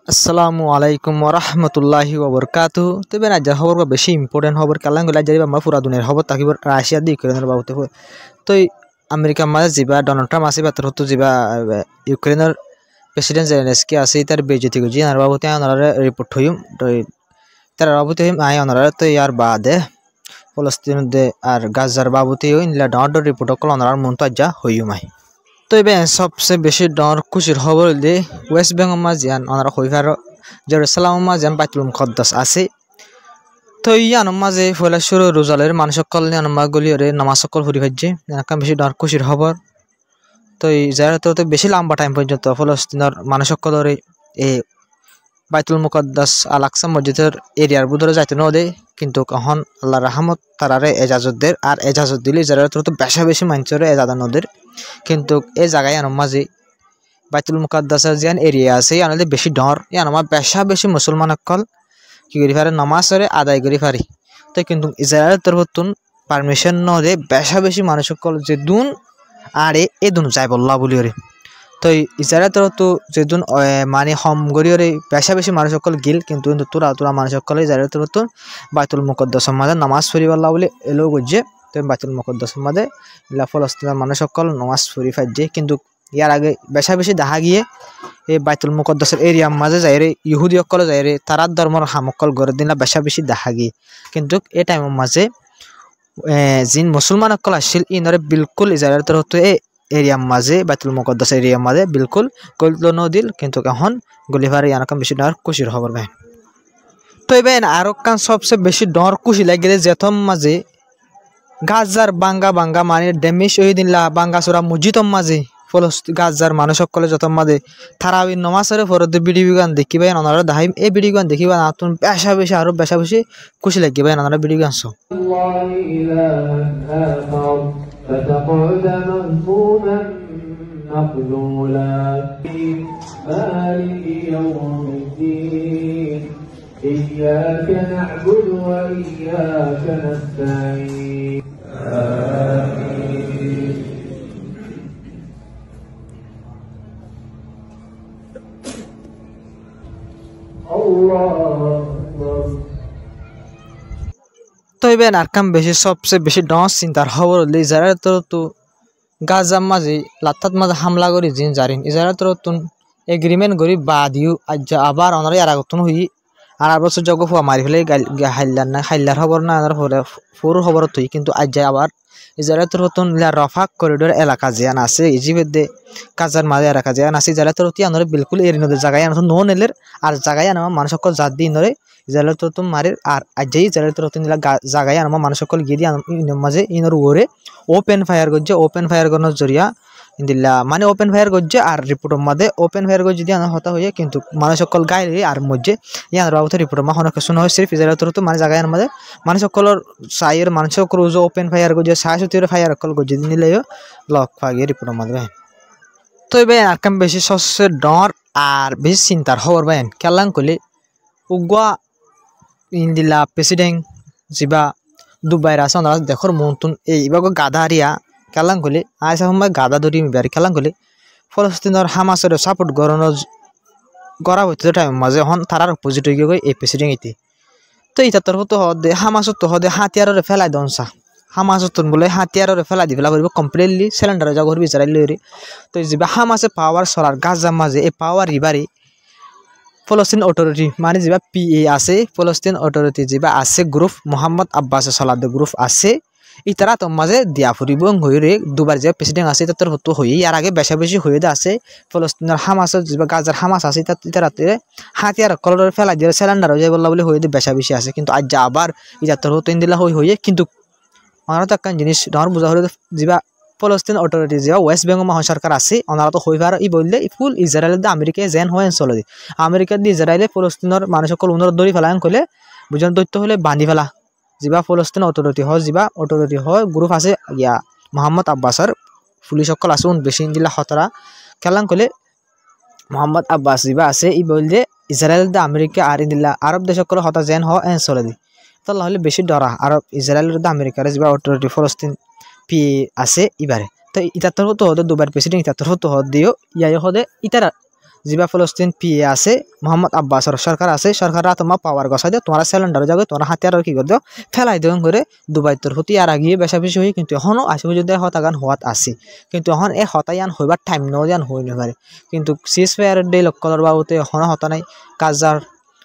আসসালামু আলাইকুম ওরহমতুল্লাহি ওবরকাতু। তবে রাজ্যের খবর বেশি ইম্পর্টেন্ট খবর কালাং গলা যাই আমরা পুরা দুনিয়ার খবর তাকিব রাশিয়া দিয়ে ইউক্রেনের বাবুতে তো আমেরিকার মাঝে যা ডোনাল্ড ট্রাম্প আছে বাতর হতো যা ইউক্রেনের প্রেসিডেন্ট জেলেনস্কি আছে তার বেজতি গুজি আর বাবুতে আনারে রিপোর্ট হইম তো তার বাবুতে আই আনারে তো ইয়ার বাদে ফলস্তিন দে আর গাজার বাবুতে ইনলা ডট রিপোর্ট কল আনার মন তো যা হইমাই তো এবার সবচেয়ে বেশি ডর খুশির খবর হলে ওয়েস্ট বেঙ্গল মাঝিয়ান ওনারা হইফার জেরুসালাম মাঝিয়ান বাইতুল মুকদ্দাস আছে তো ইয়ান মাঝে ফলে শুরু রোজালের মানুষ সকল মা গলিয়রে নামাজ সকল ফুরি ভাজছে এরকম বেশি ডর খুশির খবর তো যারা তো বেশি লম্বা টাইম পর্যন্ত ফলস্তিনের মানুষ সকলের এই বাইতুল মুকদ্দাস আল আকসা মসজিদের এরিয়ার বুধরে যাইতে ন দে কিন্তু এখন আল্লাহ রাহমত তারারে এজাজত দের আর এজাজত দিলে যারা তো বেশা বেশি মানুষের এজাজত নদের কিন্তু এই জায়গায় আনার মাঝে বাইতুল মুকদ্দাসের যে এরিয়া আছে আনলে বেশি ডর আমার বেশা বেশি মুসলমান সকল কি করি পারে নামাজরে আদায় করি পারি তো কিন্তু ইসরায়েলের তরফতুন পারমিশন ন দে বেশা বেশি মানুষ সকল যে দুন আরে এ দুন যাই বললা বলি ওরে তো ইসরায়েলের তরফ তো যে দুন মানে হম গড়িওরে বেশা বেশি মানুষ সকল গিল কিন্তু তোরা তোরা মানুষ সকল ইসরায়েলের তরফ বাইতুল মুকদ্দাসের মাঝে নামাজ পড়ি বললা বলে এলো গজ্জে তো বাইতুল মুকদ্দাসের মাঝে ফলস্তিনের মানুষ সকল নামাজ পড়ি ফাজছে কিন্তু ইয়ার আগে বেশা বেশি দেখা গিয়ে এই বাইতুল মুকদ্দাসের এরিয়ার মাঝে যাই রে ইহুদি সকল যাই রে তারার ধর্মের হামকল গড়ে দিন বেশা বেশি দেখা গিয়ে কিন্তু এই টাইমের মাঝে যিন মুসলমান সকল আসছিল ইনরে বিলকুল ইসরায়েলের তরফ তো এই এরিয়ার মাঝে বাইতুল মুকদ্দাস এরিয়ার মাঝে বিলকুল গল নদিল কিন্তু এখন গলিভারে ইয়ানকাম বেশি ডর খুশির খবর ভাই তো এবার আরো কান সবচেয়ে বেশি ডর খুশি লাগিলে যেথম মাঝে গাজার বাঙ্গা বাঙ্গা মানে ড্যামেজ হয়ে দিলা বাঙ্গা চোরা মসজিদম মাঝে গাজার মানুষ সকলে যত মাঝে থারাবি নমাজের ফরদে ভিডিও গান দেখিবাই ওনারা দেখাইম এই ভিডিও গান দেখিবা নতুন বেশা বেশি আরো বেশা বেশি খুশি লাগিবে ওনারা ভিডিও গান শো فتقعد مذموما مقذولا مالك يوم الدين إياك نعبد وإياك نستعين آمين الله أكبر তো এবার আরকাম বেশি সবচেয়ে বেশি ডস চিন্তার খবর হলে ইসরায়েলের তরফ তো গাজার মাঝে লাত্তাত মাঝে হামলা করি জিন জারিন ইসরায়েলের তরফ তো এগ্রিমেন্ট করি বাদিও আজ আবার অনারে আর আগতন হই আর বছর যোগ্য ফুয়া মারি ফেলে হাইলার না হাইলার খবর না ফোর খবর তুই কিন্তু আজ আবার ইসরায়েলের তরফ তো রফা করিডোর এলাকা যেন আছে ইজিবেদে গাজার মাঝে এলাকা যেন আছে ইসরায়েলের তরফ আনরে বিলকুল এর নদীর জায়গায় আনতো নো নেলের আর জায়গায় আনা মানুষ সকল জাত দিয়ে নরে ইসরায়েলের তরফ মারির আর আজই ইসরায়েলের তরফ জায়গায় আনা মানুষ সকল গিয়ে দিয়ে মাঝে ইনর ওরে ওপেন ফায়ার করছে ওপেন ফায়ার করানোর জরিয়া দিল্লা মানে ওপেন ফায়ার করছে আর রিপোর্টের মধ্যে ওপেন ফায়ার করে যদি আনা হতা হয়ে কিন্তু মানুষ সকল গায়ে আর মধ্যে ইয়ার বাবুতে রিপোর্টের মা অনেক শোনা হয় সির্ফ ইসরায়েলের তরফ মানে জায়গায় মধ্যে মানুষ সকলের সাইয়ের মানুষ সকল ওপেন ফায়ার করছে সাহসতির ফায়ার কল করছে নিলেও লক ফাগিয়ে রিপোর্টের মধ্যে তো এবার আরকাম বেশি সবচেয়ে ডর আর বেশি চিন্তার খবর বাইন কেলাং করলে উগুয়া ইন্দিলা প্রেসিডেন্ট যা দুবাইর আছে ওনারা দেখর মনতুন এইভাবে গাদা হারিয়া কেলাং করলে আজ সময় গাদা ধরি মিবারি কেলাং করলে ফলস্তিনের হামাসের সাপোর্ট গড়া হইতে টাইম মাঝে এখন তারার অপোজিট হয়ে গিয়ে এই প্রেসিডেন্ট এটি তো এটা তরফ তো হদে হামাসত তো হদে হাতিয়ারে ফেলাই দনসা হামাসত বলে হাতিয়ারে ফেলাই দি ফেলা করব কমপ্লিটলি সিলিন্ডারে যা করবি ইসরায়েল লইরে তো যা হামাসে পাওয়ার সরার গাজার মাঝে এই পাওয়ার রিবারি ফলস্তিন অথরিটি মানে যা পিএ আছে ফলস্তিন অথরিটি যা আছে গ্রুপ মোহাম্মদ আব্বাস সালাদ গ্রুপ আছে ইতারা তো মাঝে দিয়া ফুরিব হয়ে দুবার যে প্রেসিডেন্ট আছে তার হতো হয়ে ইয়ার আগে বেশা বেশি হয়ে আছে ফলস্তিনের হামাস যা গাজার হামাস আছে ইতারাতে হাতিয়ার কলর ফেলা দিয়ে সিলিন্ডার যাই বললা বলে হয়ে বেশা বেশি আছে কিন্তু আজ আবার ইটা তোর হতো দিলা হয়ে কিন্তু ওনারা তো একটা জিনিস ডর বোঝা হলে যা ফলস্তিন অথরিটি যা ওয়েস্ট বেঙ্গল মহা সরকার আছে ওনারা তো হইবার ই বললে ফুল ইসরায়েল দিয়ে আমেরিকায় জেন হয় চলে দি আমেরিকা দিয়ে ইসরায়েলে ফলস্তিনের মানুষ সকল উন্নত দড়ি ফেলা করলে বুঝান তথ্য হলে বান্ধি ফেলা যা ফলস্তিন অথরিটি হয় যা অথরিটি হয় গ্রুপ আছে ইয়া মোহাম্মদ আব্বাসের পুলিশ সকল আছে বেশি দিলা হতরা খেলাং করলে মোহাম্মদ আব্বাস যা আছে ই বললে ইসরায়েল দিয়ে আমেরিকা আর দিলা আরব দেশ সকল হতা জেন হয় এন চলে দি তাহলে বেশি ডরা আরব ইসরায়েলের আমেরিকার যা অথরিটি ফলস্তিন পি আছে ইবারে তো ইতার তো হতে দুবার প্রেসিডেন্ট ইতার তো হতে দিও ইয়াই হদে ইতারা जिबा ফলস্তিন পিএ আছে মোহাম্মদ আব্বাসের সরকার আছে সরকাররা তোমার পাওয়ার গছাই দিও তোমার সিলিন্ডার জায়গায় তোমার হাতিয়ার কি করে দিও ফেলাই দিও করে দুবাই তোর হতি আর আগিয়ে বেশা বেশি হই কিন্তু এখনো আসে যদি হতাগান হওয়াত আছে কিন্তু এখন এই হতায়ান হইবার টাইম নজান হই না পারে কিন্তু সিজ ফায়ার ডে লক্কলর বাবুতে এখনো হতা নাই কাজার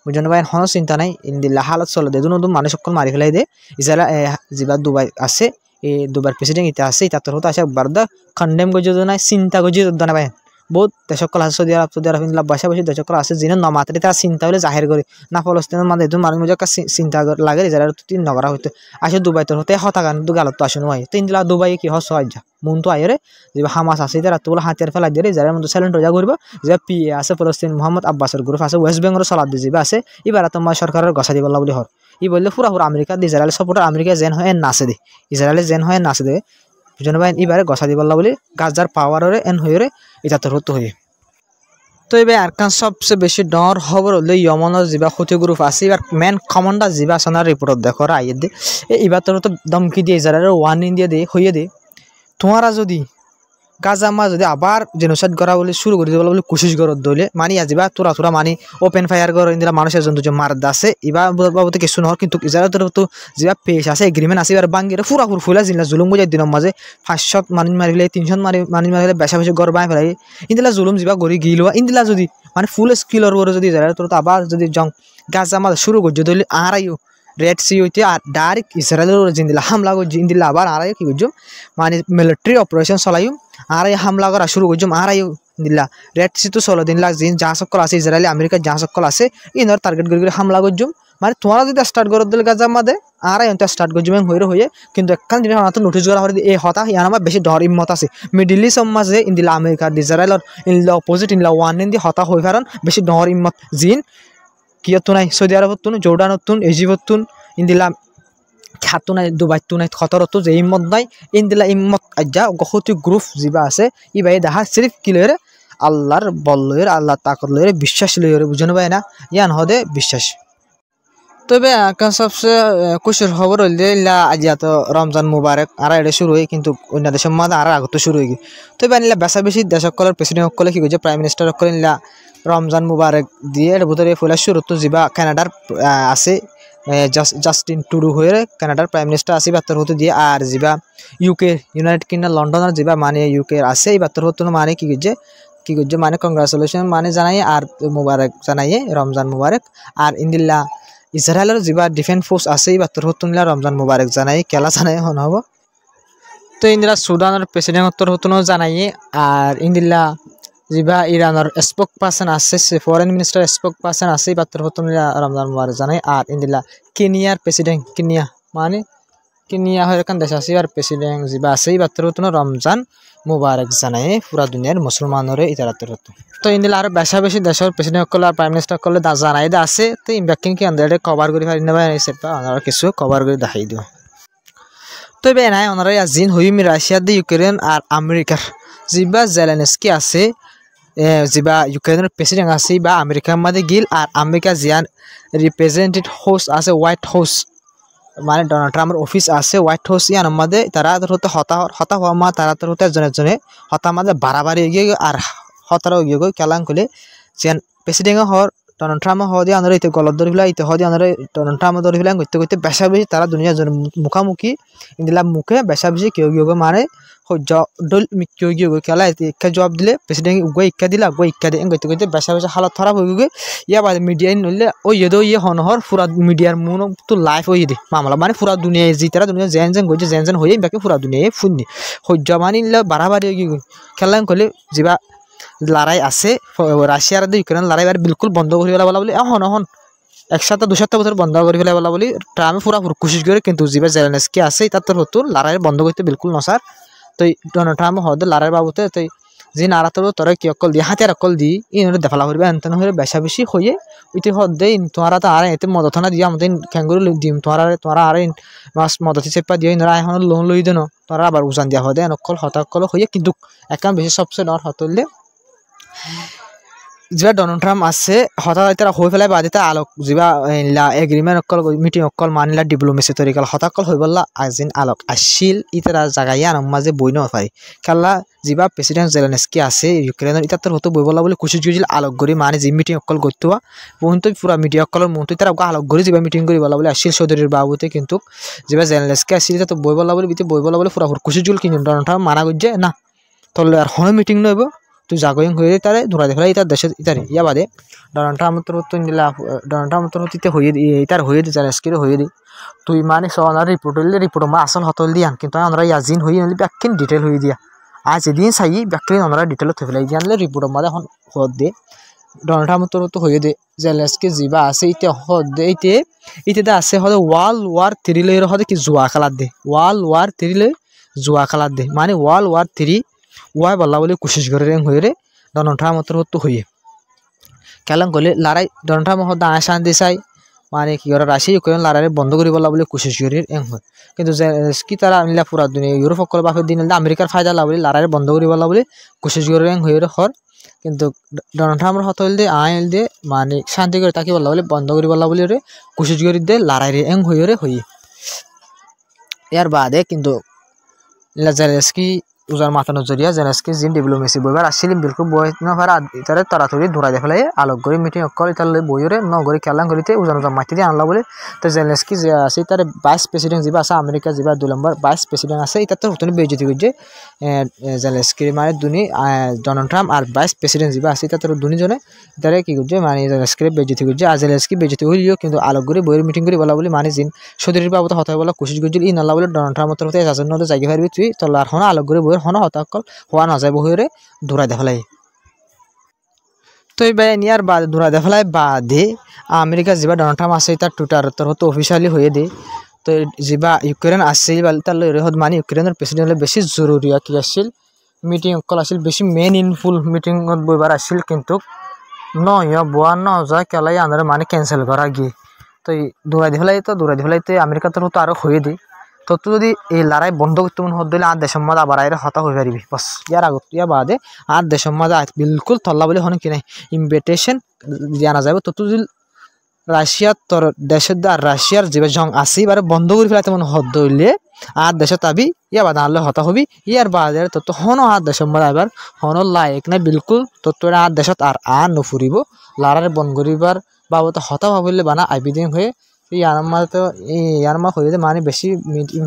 বুঝুন ভাই এখনো চিন্তা নাই ইন্দিল্লা হালত চলে দে দুনো মানুষ সকল মারি ফেলাই দে ইসরায়েল জিবা দুবাই আছে এই দুবার প্রেসিডেন্ট ইতা আছে ইতা তোর হতে আসে বারদা কন্ডেম গজে নাই চিন্তা গজে না ভাই বহুত দেশকল আছে সৌদি আরব ইন্দিল্লা বসা বসে দেশকল আছে যিনি নমাতে তার চিন্তা হলে জাহের করে না ফলস্তিনের মানে এদু মানুষ মজা চিন্তা লাগে ইসরায়েল তিন নগরা হইতে আসে দুবাই তোর হতে হতাগান দু গালত তো আসে নয় তো ইন্দিল্লা দুবাই কি হস আজ্জা মন তো আইরে যে হামাস আছে তারা তোলা হাতিয়ার ফেলাই দিয়ে ইসরায়েলের মধ্যে সাইলেন্ট হয়ে করবো যে পিএ আছে ফলস্তিন মোহাম্মদ আব্বাসের গ্রুপ আছে ওয়েস্ট বেঙ্গলের সালাদ দিবা আছে এবার তোমার সরকারের গছা দিব বলে হর ই বললে পুরা আমেরিকা ইসরায়েল সাপোর্টার আমেরিকা জেন হয় নাচে দে ইসরায়েলে জেন হয় নাচে দে বুঝলেন ভাই এবারে গছা দিব বলে গাজার পাওয়ারে এন হয়ে এটা তোর হতো হয়ে তো এবার আরকান সবচেয়ে বেশি ডর খবর হলে ইয়মনের যা ক্ষতি গ্রুপ আছে এবার মেন কমান্ডার যা আছে রিপোর্ট দেখো আইয়ে দে এবার তোর তো দমকি দিয়ে ইসরায়েলের ওয়ার্নিং দিয়ে দে হইয়ে দে তোমারা যদি গাজা মা যদি আবার জেনোসাইড করা বলে শুরু করে দেবো বলে কোশিশ করত দইলে মানি আজিবা তোরা তোরা মানি ওপেন ফায়ার কর ইন্দিরা মানুষের জন্য যে মার দাসে এবার বাবুতে কিছু নহর কিন্তু ইসরায়েল তোর তো যা পেশ আছে এগ্রিমেন্ট আছে এবার বাঙ্গিরে পুরা ফুলা জিনিস জুলুম বুঝাই দিনের মাঝে 500 মানুষ মারি ফেলে 300 মানুষ মারি ফেলে বেশা বেশি গড় বাই ফেলাই ইন্দিলা জুলুম যা গড়ি গিলুয়া ইন্দিলা যদি মানে ফুল স্কিলর করে যদি ইসরায়েল তোর তো আবার যদি জং গাজা মা শুরু করছে দইলে আরাইও রেড সি হইতে আর ডাইরেক্ট ইসরায়েলের জিন্দিলা হামলা করছে ইন্দিলা আবার আরাই কি করছো মানে মিলিটারি অপারেশন চলাইও আর হামলা করা শুরু করছুম আর দিল্লা রেড সি তো 16 দিন লাগ জিন যা সকল আছে ইসরায়েলি আমেরিকা যা সকল আছে ইনর টার্গেট করে হামলা করছুম মানে তোমরা যদি স্টার্ট করে দিল গাজা মাদে আর স্টার্ট করছুম হয়ে কিন্তু একখান জিনিস তো নোটিস করা হয়ে এই হতা ইয়ার আমার বেশি ডর ইম্মত আছে মিডিল ইস্ট মাঝে ইন্দিলা আমেরিকা ইসরায়েলর ইনলা অপোজিট ইনলা ওয়ান ইন দি হতা হয়ে পারেন বেশি ডর ইম্মত জিন কিয়তো নাই সৌদি আরবত তুন জর্ডানত তুন ইজিপ্ত তুন ইন্দিলা খাতো নাই দুবাই তো নাই খতরতো যে ইম্মত নাই ইন্দিলা ইম্মত আজ্জা গহতি গ্রুপ যা আছে ই ভাই দেখা সিরিফ কি লয়ের আল্লাহর বল লয়ের আল্লাহ তাকত লয়ের বিশ্বাস লয়ের বুঝুন ভাই না ইয়ান হদে বিশ্বাস তবে সবচেয়ে খুশির খবর হইলে ইলা আজিয়া তো রমজান মুবারক আর এটা শুরু হয় কিন্তু অন্য দেশের মধ্যে আর আগত শুরু হয়ে গিয়ে তবে আনিলা বেশা বেশি দেশকলের প্রেসিডেন্ট সকলে কি করছে প্রাইম মিনিস্টার সকলে ইলা রমজান মুবারক দিয়ে এর ভিতরে ফুলা শুরু তো যা কানাডার আছে জাস্টিন টুডু হয়ে কানাডার প্রাইম মিনিস্টার আছে বাত্তর হতে দিয়ে আর যা ইউকে ইউনাইটেড কিংডম লন্ডনের যা মানে ইউকে আছে এই বাত্তর হতো মানে কি করছে মানে কংগ্রাচুলেশন মানে জানাই আর মুবারক জানাইয়ে রমজান মুবারক আর ইন্দিল্লা ইসরায়েলের যা ডিফেন্স ফোর্স আছে এই বাত্তর হতো নিলা রমজান মুবারক জানাই খেলা জানাই হন হব তো ইন্দিরা সুদানের প্রেসিডেন্ট উত্তর হতো জানাইয়ে আর ইন্দিল্লা যা ইরানের স্পোক পার্সন আছে ফরেন মিনিস্টার স্পোক পার্সন আছে বাত্তর হতো রমজান মুবারক জানাই আর ইন্দিল্লা কেনিয়ার প্রেসিডেন্ট কেনিয়া মানে কেনিয়া হয়ে এখান দেশ আছে আর প্রেসিডেন্ট যা আছে বাত্তর হতো রমজান মুবারক জানাই পুরা দুনিয়ার মুসলমানরে ইতারাত্তর হতো তো ইন্দিলা আর বেশা বেশি দেশের প্রেসিডেন্ট সকলে আর প্রাইম মিনিস্টার সকলে জানাই দা আছে তো ইম্ব্যাকিং কি আন্দারে কভার করে পারি না সেটা ওনারা কিছু কভার করে দেখাই দিও তো এবার নাই ওনারা জিন হইমি রাশিয়া দিয়ে ইউক্রেন আর আমেরিকার যা জেলেনস্কি আছে যা ইউক্রেনের প্রেসিডেন্ট আছে বা আমেরিকার মধ্যে গিল আর আমেরিকা জিয়ান রিপ্রেজেন্টেটিভ হাউস আছে হোয়াইট হাউস মানে ডোনাল্ড ট্রাম্পের অফিস আছে হোয়াইট হাউস ইয়ার মধ্যে তারা হতে হতা হওয়া মা তারা তোর হতে জনে হতা মাঝে বাড়াবাড়ি এগিয়ে আর হতারাও এগিয়ে গই কেলাং করলে জিয়ান প্রেসিডেন্ট হওয়ার ডোনাল্ড ট্রাম্প হওয়া দিয়ে আমরা ইতে গলত ধরে ফেলা ইতে হওয়া দিয়ে আমরা ডোনাল্ড ট্রাম্প ধরে ফেলাম করতে করতে বেশা বেশি তারা দুনিয়ার জন্য মুখামুখি ইন্দিলা মুখে বেশা বেশি কেউ গিয়ে মানে ডল কেউ গিয়ে খেলা ইকা জবাব দিলে প্রেসিডেন্ট উগুয়ে ইকা দিলে আগুয়ে ইকা দিয়ে করতে করতে বেশা বেশি হালত খারাপ হয়ে গিয়ে ইয়া বাদে মিডিয়ায় নইলে ওই ইয়ে ইয়ে হনহর পুরা মিডিয়ার মন তো লাইভ হয়ে দে মামলা মানে পুরা দুনিয়ায় যি তারা দুনিয়া জেন গেছে জেন হয়ে বাকি পুরা দুনিয়ায় ফুননি সহ্য মানে নিলে বাড়াবাড়ি হয়ে গিয়ে খেলা করলে যা লড়াই আছে রাশিয়ার ইউক্রেন লড়াই বিলকুল বন্ধ করে ফেলা বলা বলে এখন এক সপ্তাহ 2 সপ্তাহ বছর বন্ধ করে ফেলা বলা বলি ট্রাম্পে পুরা কোশিশ করে কিন্তু যা জেলেনস্কি আছে তার তোর হতো লড়াই বন্ধ করতে বিলকুল নসার তো ডোনাল্ড ট্রাম্প হতে লড়াই বাবুতে তো যে নাড়াতো তোরা কি অকল দিয়ে হাতিয়ার অকল দি ইনরে দেফালা করবে এনতেন হয়ে বেশা বেশি হয়ে ইতি হদে তোরা তো আর এতে মদতনা দিয়ে আমাদের খ্যাঙ্গুরি দিম তোরা আর মাছ মদতি চেপা দিয়ে ইনরা এখন লোন লই দেন তোরা আবার উজান দিয়া হদে অকল হতাকল হয়ে কিন্তু একান বেশি সবচেয়ে ডর হতলে যা ডোনাল্ড ট্রাম্প আছে হঠাৎ তারা হয়ে ফেলাই বাদে তার আলোক যা এগ্রিমেন্ট অকল মিটিং অকল মানিলা ডিপ্লোমেসি তরিকাল হঠাৎ হয়ে বললা আজিন আলোক আসিল ইতারা জায়গায় আনম মাঝে বই ন পারি খেলা যা প্রেসিডেন্ট জেলেনস্কি আছে ইউক্রেনের ইতার হতো বই বলা বলে খুশি জুজিল আলোক করি মানে যে মিটিং অকল করতে বহুতো পুরা মিডিয়া অকলের মতো তারা আলোক করি যা মিটিং করি বলা বলে আসিল চৌধুরীর বাবুতে কিন্তু যা জেলেনস্কি আসিল তো বই বলা বলে বই বলা বলে পুরা খুশি জুল কিন্তু ডোনাল্ড ট্রাম্প মানা করছে না তোলে আর হন মিটিং নইব তুই জাগয়িং হয়ে তারে ধরা দেখলে ইতার দেশে ইতারে ইয়া বাদে ডোনাল্ড ট্রাম্প তো নিলা ডোনাল্ড ট্রাম্প তো তিতে হয়ে ইতার হয়ে দি জেলেনস্কির হয়ে দি তুই মানে সনার রিপোর্ট হইলে রিপোর্ট মা আসল হতল দিয়ান কিন্তু আমরা ইয়াজিন হয়ে নিলে ব্যাকিন ডিটেল হয়ে দিয়া আজ এদিন চাই ব্যাকিন আমরা ডিটেল থৈ ফেলাই দিয়ে আনলে রিপোর্ট মাঝে এখন হদ দে ডোনাল্ড ট্রাম্প তো হয়ে দে জেলেনস্কি যা আছে ইতে হদ দে ইতে আছে হদে ওয়ার্ল্ড ওয়ার 3 লইর হদে কি জুয়া খেলার দে ওয়ার্ল্ড ওয়ার 3 লই জুয়া খেলার দে মানে ওয়ার্ল্ড ওয়ার 3 ওয়াই বলা বলে কোশিশ করে হয়ে রে ডোনাল্ড ট্রাম্প তো হয়ে কেলাম করলে লড়াই ডোনাল্ড ট্রাম্প হদা শান্তি চাই মানে কি করে রাশিয়া ইউক্রেন লড়াই বন্ধ করি বলা বলে কোশিশ করে হয় কিন্তু কি তারা নিলা পুরা দুনিয়া ইউরোপ সকল বাপের দিন আমেরিকার ফায়দা লাভ বলে লড়াই বন্ধ করি বলা বলে কোশিশ করে হয়ে হর কিন্তু ডোনাল্ড ট্রাম্পর হত দে আইন দে মানে শান্তি করে তাকে বলা বলে বন্ধ করি বলা বলে রে কোশিশ করে দে লড়াই হয়ে রে হই ইয়ার বাদে কিন্তু জেলেনস্কি উজার মাথা নজরিয়া জেলেনস্কি জিন ডিপ্লোমেসি বইবার আসছিল বিলকুল বই না পারা ইতারে তাড়াতাড়ি ধরা দেখালাই আলোক করে মিটিং অকল ইতার লই বইরে নগরী খেলাং করিতে উজান উজান মাতি দিয়ে আনলা বলে তো জেলেনস্কি যে আছে তার ভাইস প্রেসিডেন্ট যা আছে আমেরিকা যা 2 নম্বর ভাইস প্রেসিডেন্ট আছে ইতার তো হতনি বেইজ্জতি করছে জেলেনস্কি মানে দুনি ডোনাল্ড ট্রাম্প আর ভাইস প্রেসিডেন্ট যা আছে ইতার দুনি জনে ইতারে কি করছে মানে জেলেনস্কি বেইজ্জতি করছে আর জেলেনস্কি বেইজ্জতি হইলিও কিন্তু আলোক করে বইয়ের মিটিং করে বলা বলে মানে জিন সদরের বাবদ হতা বলা কোশিশ করছিল ই নালা বলে ডোনাল্ড ট্রাম্প তরফে এজাজত নদে জায়গা পারবি তুই তলার হন আলোক করে বইয়ের হন হতাকল হওয়া না যায় বহিরে ধরা দেখালাই তো এই নিয়ার বাদ ধরা দেখালাই বাদে আমেরিকা যা ডোনাল্ড ট্রাম্প আছে তার টুইটার তরফ অফিসিয়ালি হয়ে দে তো যা ইউক্রেন আছে তার লইরহত মানে ইউক্রেনের প্রেসিডেন্ট বেশি জরুরি কি আসছিল মিটিং অকল আসছিল বেশি মিনিংফুল মিটিং বইবার আসছিল কিন্তু নয় বোয়া ন যায় কেলাই আনার মানে ক্যান্সেল করা গিয়ে তো দৌড়াই দিফেলাইতে আমেরিকা তরফ তো আরো হয়ে দিই তো তুই যদি এই লড়াই বন্ধ করতে মনে হত দিলে আর দেশের মাঝে আবার আইরে হতা হয়ে পারবি বস ইয়ার আগত ইয়া বাদে আর দেশের মাঝে বিলকুল থল্লা বলে হন কি নাই ইনভিটেশন জানা যাবে তো তুই রাশিয়ার তোর দেশের দ্বার রাশিয়ার যে জং আসি এবারে বন্ধ করে ফেলাতে মনে হত দইলে আর দেশে তাবি ইয়া বাদে আনলে হতা হবি ইয়ার বাদে তো হন আর দেশের মাঝে এবার হন লায়ক নাই বিলকুল তো আর দেশত আর নফুরিব লড়াই বন্ধ করিবার বাবদ হতা ভাবিলে বানা আইবিদিন হয়ে ইয়ার মাঝে ইয়ার মা হয়ে মানে বেশি মিটিং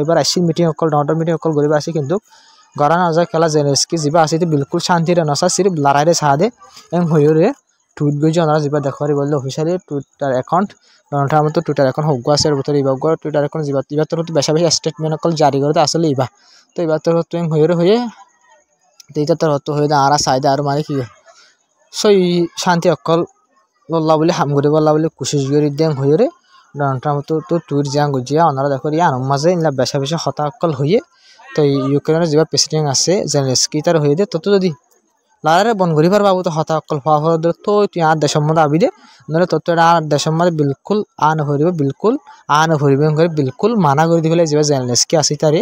এবার আসছিল মিটিং অকল ডোনাল্ড মিটিং অকল গরিব আসি কিন্তু গড়া না যায় খেলা জেলেনস্কি যা আছে বিলকুল শান্তিরে নসা সিরিফ লড়াইরে সাহায্যে হয়ে রে টুইট গেছে ওনারা যা দেখারি বললে officially Twitter account Donald Trump তো টুইটার অ্যাকাউন্ট হোক আছে ভিতরে এবার টুইটার অ্যাকাউন্ট এবার তোর বেশা বেশি স্টেটমেন্ট অকল জারি করতে আসলে ইবা তো এবার তোর হয়ে তো এটা তোর হতো হয়ে আর সাইডে আর মানে কি সই শান্তি অকল লল্লা বলে হাম করে বললা বলে কোশিশ করে দেন হয়ে রে ডোনাল্ড ট্রাম্প তো টুইট যা গজিয়া ওনারা দেখো ইয়ার মাঝে ইলা বেশা বেশি হতা অকল হয়ে তো ইউক্রেনের যে প্রেসিডেন্ট আছে জেলেনস্কি তার হয়ে দে তো যদি লড়াই বন্ধ করিবার বাবু তো হতা অকল হওয়া হল তো তুই আর দেশের মধ্যে আবি দে নহলে তোর আর দেশের মধ্যে বিলকুল আন হরিব বিলকুল আন হরিব করে বিলকুল মানা করে দিবলে যে জেলেনস্কি আসি তারে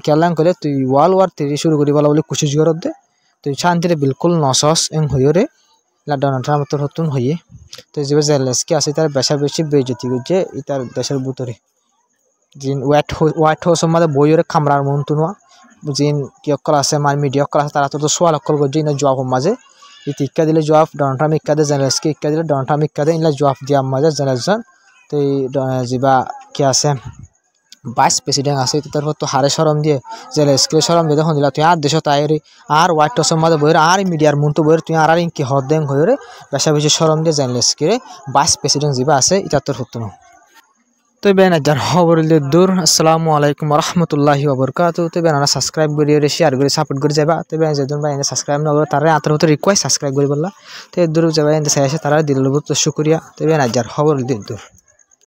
কেলাং করে তুই ওয়ার্ল্ড ওয়ার 3 শুরু করি বলা বলে কোশিশ কর দে তুই শান্তিরে বিলকুল নসস হয়ে রে ডোনাল্ড ট্রাম্প তোর নতুন হয়ে তো যে জেলেনস্কি আছে তার বেশা বেশি বেইজ্জতি করছে ইতার দেশের ভিতরে জিন হোয়াইট হাউসের মধ্যে বইয়ের খামরার মন্ত্র নোয়া জিন কি অকল আছে মানে মিডিয়া অকল আছে তারা তো সোয়াল অকল করছে ইনা জবাব মাঝে ইতি ইক্কা দিলে জবাব ডোনাল্ড ট্রাম্প ইক্কা দে জেলেনস্কি ইক্কা দিলে ডোনাল্ড ট্রাম্প ইক্কা দে ইলা জবাব দিয়া মাঝে জেলেনসন তো যা কি আছে ভাইস প্রেসিডেন্ট আছে তার তো হারে সরম দিয়ে জেলেনস্কি সরম দিয়ে দেখুন দিলা তুই আর দেশ তাইরে আর হোয়াইট হাউসের মধ্যে বইয়ের আর মিডিয়ার মন্ত্র বইয়ের তুই আর কি হদ দেন হয়ে রে বেশা বেশি সরম দিয়ে জেলেনস্কি ভাইস প্রেসিডেন্ট যা আছে এটা তোর হতো না তো বেন আজার খবর দূর আসসালামু আলাইকুম রহমতুল্লাহি ওবরকাতু তো বেন আমরা সাবস্ক্রাইব করি শেয়ার করে সাপোর্ট করে যাবা তো বেন যেদিন ভাই সাবস্ক্রাইব না করে তারা আতর মতো রিকোয়েস্ট সাবস্ক্রাইব করে বললা তো দূর যাবা এনে চাই আসে তারা দিল বহুত শুক্রিয়া তো বেন আজার খবর দূর